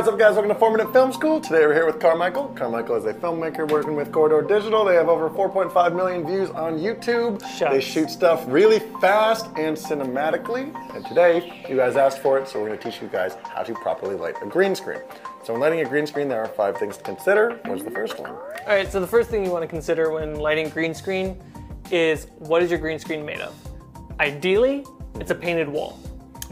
what's up guys? Welcome to 4 Minute Film School. Today we're here with Carmichael. Carmichael is a filmmaker working with Corridor Digital. They have over 4.5 million views on YouTube. They shoot stuff really fast and cinematically. And today, you guys asked for it, so we're going to teach you guys how to properly light a green screen. So when lighting a green screen, there are 5 things to consider. What's the first one? Alright, so the first thing you want to consider when lighting a green screen is what is your green screen made of? Ideally, it's a painted wall.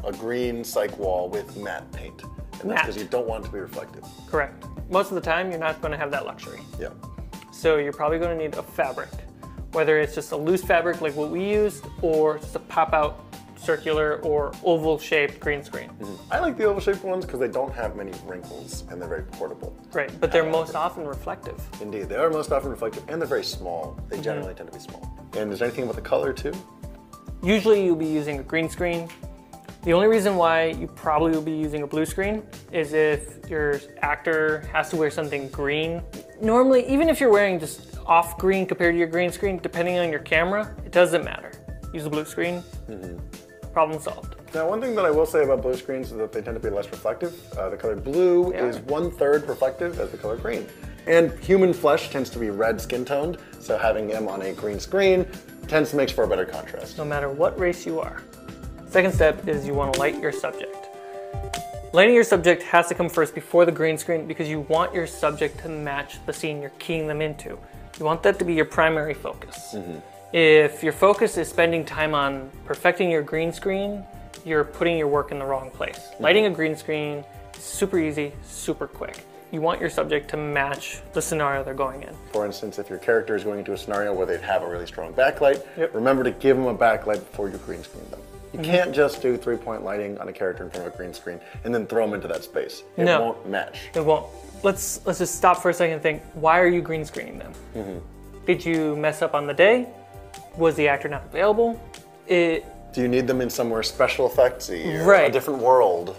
A green cyc wall with matte paint. And that's because you don't want it to be reflective. Correct. Most of the time, you're not going to have that luxury. Yeah. So you're probably going to need a fabric, whether it's just a loose fabric like what we used, or just a pop-out circular or oval-shaped green screen. I like the oval-shaped ones because they don't have many wrinkles and they're very portable. Right, but they're most often reflective. Indeed, they are most often reflective and they're very small. They generally tend to be small. And is there anything about the color too? Usually you'll be using a green screen. The only reason why you probably will be using a blue screen is if your actor has to wear something green. Normally, even if you're wearing just off green compared to your green screen, depending on your camera, it doesn't matter. Use a blue screen, problem solved. Now, one thing that I will say about blue screens is that they tend to be less reflective. The color blue is 1/3 reflective as the color green. And human flesh tends to be red skin toned, so having them on a green screen tends to make for a better contrast. No matter what race you are. Second step is you want to light your subject. Lighting your subject has to come first before the green screen because you want your subject to match the scene you're keying them into. You want that to be your primary focus. If your focus is spending time on perfecting your green screen, you're putting your work in the wrong place. Lighting a green screen is super easy, super quick. You want your subject to match the scenario they're going in. For instance, if your character is going into a scenario where they'd have a really strong backlight, remember to give them a backlight before you green screen them. You can't just do 3-point lighting on a character in front of a green screen and then throw them into that space. It won't match. It won't. Let's just stop for a second and think, why are you green screening them? Did you mess up on the day? Was the actor not available? Do you need them in somewhere special effectsy or right. a different world?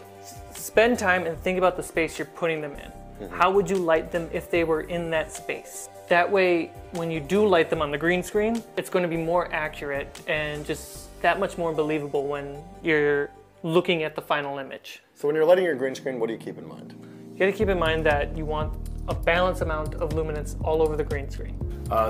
Spend time and think about the space you're putting them in. How would you light them if they were in that space? That way, when you do light them on the green screen, it's going to be more accurate and just that much more believable when you're looking at the final image. So when you're lighting your green screen, what do you keep in mind? You gotta keep in mind that you want a balanced amount of luminance all over the green screen.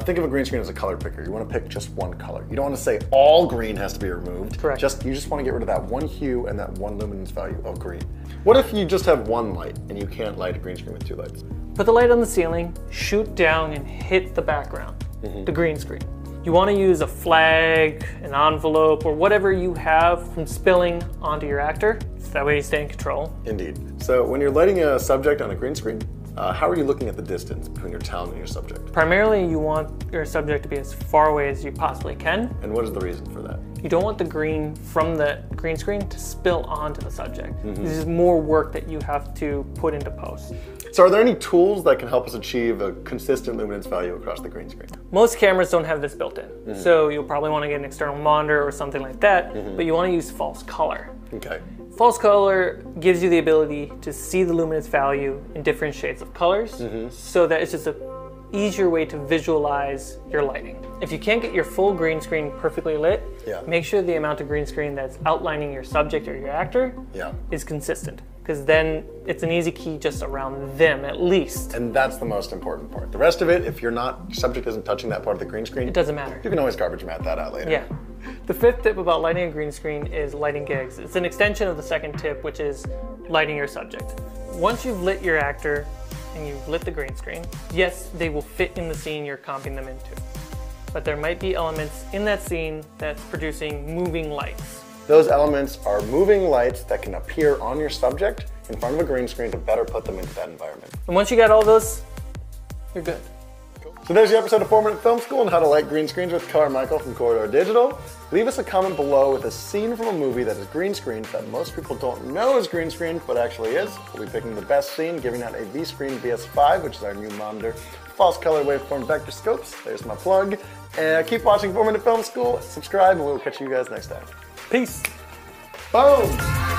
Think of a green screen as a color picker. You want to pick just one color. You don't want to say all green has to be removed. Correct. You just want to get rid of that one hue and that one luminance value of green. What if you just have one light and you can't light a green screen with 2 lights? Put the light on the ceiling, shoot down and hit the background, the green screen. You want to use a flag, an envelope, or whatever you have from spilling onto your actor, so that way you stay in control. Indeed. So when you're lighting a subject on a green screen, how are you looking at the distance between your talent and your subject? Primarily, you want your subject to be as far away as you possibly can. And what is the reason for that? You don't want the green from the green screen to spill onto the subject. This is more work that you have to put into post. So are there any tools that can help us achieve a consistent luminance value across the green screen? Most cameras don't have this built in. So you'll probably want to get an external monitor or something like that, but you want to use false color. Okay. False color gives you the ability to see the luminance value in different shades of colors, so that it's just an easier way to visualize your lighting. If you can't get your full green screen perfectly lit, make sure the amount of green screen that's outlining your subject or your actor is consistent, because then it's an easy key just around them at least. And that's the most important part. The rest of it, if your subject isn't touching that part of the green screen, it doesn't matter. You can always garbage mat that out later. Yeah. The 5th tip about lighting a green screen is lighting gigs. It's an extension of the 2nd tip, which is lighting your subject. Once you've lit your actor and you've lit the green screen, yes, they will fit in the scene you're comping them into. But there might be elements in that scene that's producing moving lights. Those elements are moving lights that can appear on your subject in front of a green screen to better put them into that environment. And once you got all those, you're good. So there's the episode of 4 Minute Film School on how to light green screens with Carmichael from Corridor Digital. Leave us a comment below with a scene from a movie that is green screened that most people don't know is green screened, but actually is. We'll be picking the best scene, giving out a V-Screen VS5, which is our new monitor, false color waveform vector scopes. There's my plug. And keep watching 4 Minute Film School, subscribe, and we'll catch you guys next time. Peace. Boom!